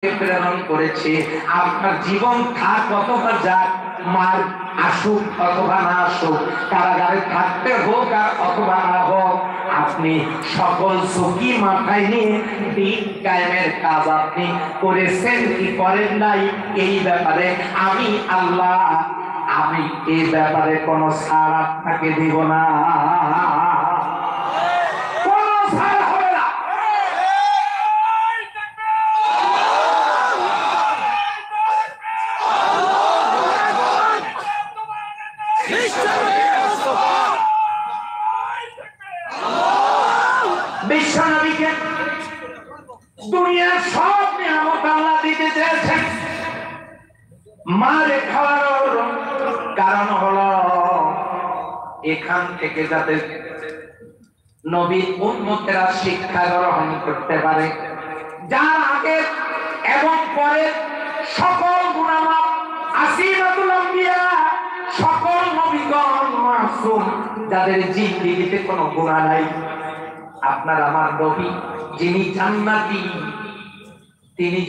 প্রেরণ করেছে। আপনার জীবন থাক অথবা যাক, মার আসুক অথবা না আসুক, কারাগারে থাকতে হোক আর অথবা না হোক, আপনি সকল ঝুঁকি মাথায় নিয়ে দিন কায়েমের কাজ আপনি করেছেন কি করেন নাই, এই ব্যাপারে আমি আল্লাহ এই ব্যাপারে কোনো ছাড় আপনাকে দিব না। বিশ্বনবীকে দুনিয়ার সব নিয়ামত আল্লাহ দিতে চেয়েছেন, মারে খাওয়ার কারণ হলো এখান থেকে যাতে নবীর উম্মতেরা শিক্ষা গ্রহণ করতে পারে। যার আগে এবং পরে সকল গুনাহ আসিরাতুল আম্বিয়া, সকল নবীগণ মাসুম, যাদের জিন্দেগিতে কোনো গুনাহ নাই। আপনার আমার নবী যিনি জান্নাতি, তিনি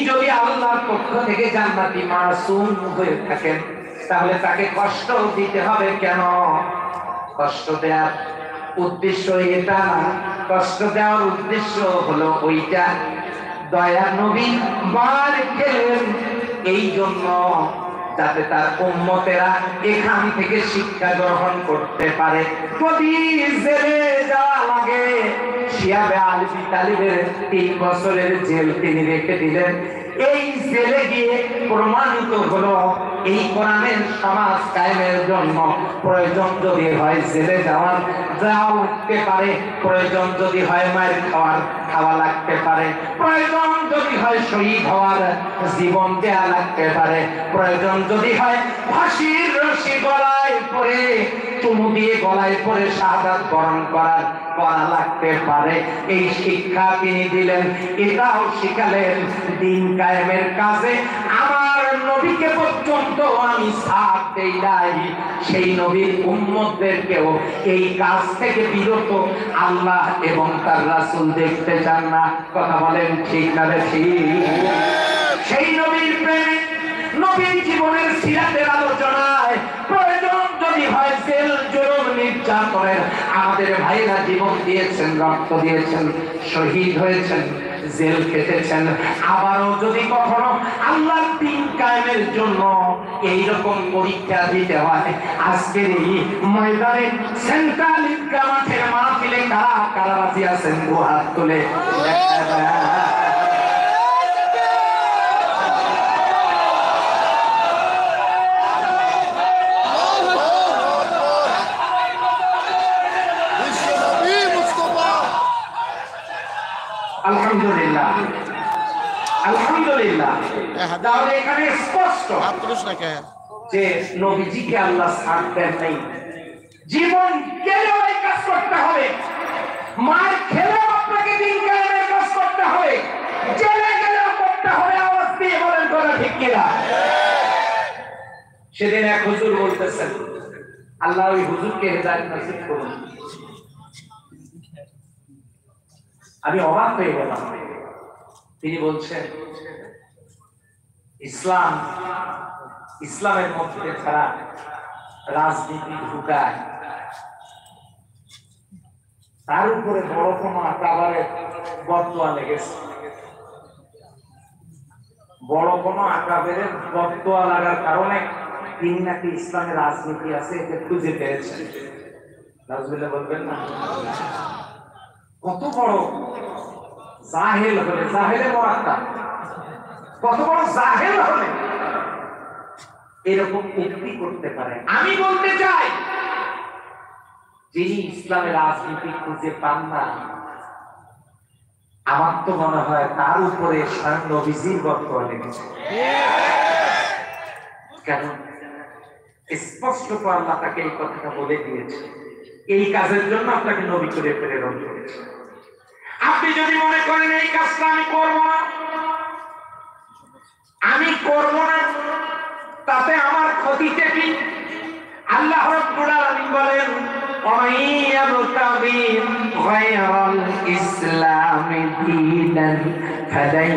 যদি আল্লাহর পক্ষ থেকে জান্নাতি মাসুম হয়ে থাকেন, তাহলে তাকে কষ্ট দিতে হবে কেন? কষ্ট দেওয়ার উদ্দেশ্য এটা না, কষ্ট দেওয়ার উদ্দেশ্য হলো ওইটা, দয়া নবী মার খেলেন এই জন্য যাতে তার উম্মতেরা এখান থেকে শিক্ষা গ্রহণ করতে পারে। যদি জেলে যাওয়া লাগে, শিয়াবে আলী তালিবের 3 বছরের জেল তিনি রেখে দিলেন। এই জেলে গিয়ে প্রমাণিত হলো এই কোরআনের সমাজ কায়েমের জন্য প্রয়োজন যদি হয় জেলে যাওয়া লাগতে পারে, প্রয়োজন যদি হয় মায়ের খাওয়া লাগতে পারে, প্রয়োজন যদি হয় শহীদ হওয়ার জীবন দেয়া লাগতে পারে, প্রয়োজন যদি হয় ফাঁসির রশি গলায় পরে চুমু দিয়ে গলায় পরে শাহাদাত বরণ করা লাগতে পারে। এই শিক্ষা তিনি দিলেন, এটাও শিখালেন দিন কায়েমের কাজে আমার নবীকে পর্যন্ত আমি সাথ দেই নাই, সেই নবীর উম্মতদেরকেও এই কাজ থেকে বিরত আল্লাহ এবং তার রাসূল দেখতে চান না। কথা বলেন ঠিক না ঠিক? সেই নবীর প্রেমে, নবীর জীবনের সিরাতের আলোচনায় প্রয়োজন যদি হয় জেল জুলুম নির্যাতনের, আমাদের ভাইরা জীবন দিয়েছেন, রক্ত দিয়েছেন, শহীদ হয়েছেন, জেল কেটেছেন। আবারও যদি কখনো আল্লাহর দ্বীন কায়েমের জন্য এইরকম পরীক্ষা দিতে হয়, আজকের এই ময়দানে সেন্ট্রাল ঈদগাহ মাঠের মাহফিলে কারা রাজি আছেন? দু হাত তুলে। আলহামদুলিল্লাহ, আলহামদুলিল্লাহ। তাহলে এখানে স্পষ্ট যে নবীজিকে আল্লাহ ছাড় দেন নাই। জীবন গেলেও এই কাজ করতে হবে, মার খেলেও আপনাকে দিন কায়েমের কাজ করতে হবে, জেলে গেলেও করতে হবে। আওয়াজ দিয়ে বলেন কথা ঠিক কিনা? সেদিন এক হুজুর বলতেছেন, আল্লাহ ওই হুজুরকে হেদায়েত নসিব করুন। আমি অবাক হয়ে গেলাম। তিনি বলছেন ইসলামের মধ্যে ছাড়া রাজনীতি ঢুকায়, তার উপরে বড় কোনো আকাবারের বদদোয়া লেগেছে। বড় কোনো আকাবেরের বদদোয়া লাগার কারণে তিনি নাকি ইসলামের রাজনীতি আছে এটা খুঁজে পেয়েছেন। নাউজুবিল্লাহ বলবেন না? কত বড় জাহেল হলে, জাহেলে মুরাক্কাব, কত বড় জাহেল হলে এরকম উক্তি করতে পারে। আমি বলতে চাই, যিনি ইসলামের রাজনীতি খুঁজে পান না, আমার তো মনে হয় তার উপরে স্বয়ং নবীজির বদদোয়া লেগেছে। কেন? স্পষ্ট তো আল্লাহ তাকে এই কথাটা বলে দিয়েছে, এই কাজের জন্য আপনাকে নবী করে প্রেরণ করেছে। আপনি যদি মনে করেন এই কাজটা আমি করব না, তাতে আমার ক্ষতিটা কি? আল্লাহ রাব্বুল আলামিন বলেন, ওয়াইয়াবতাগি গায়রাল ইসলামি দীনান ফাদাই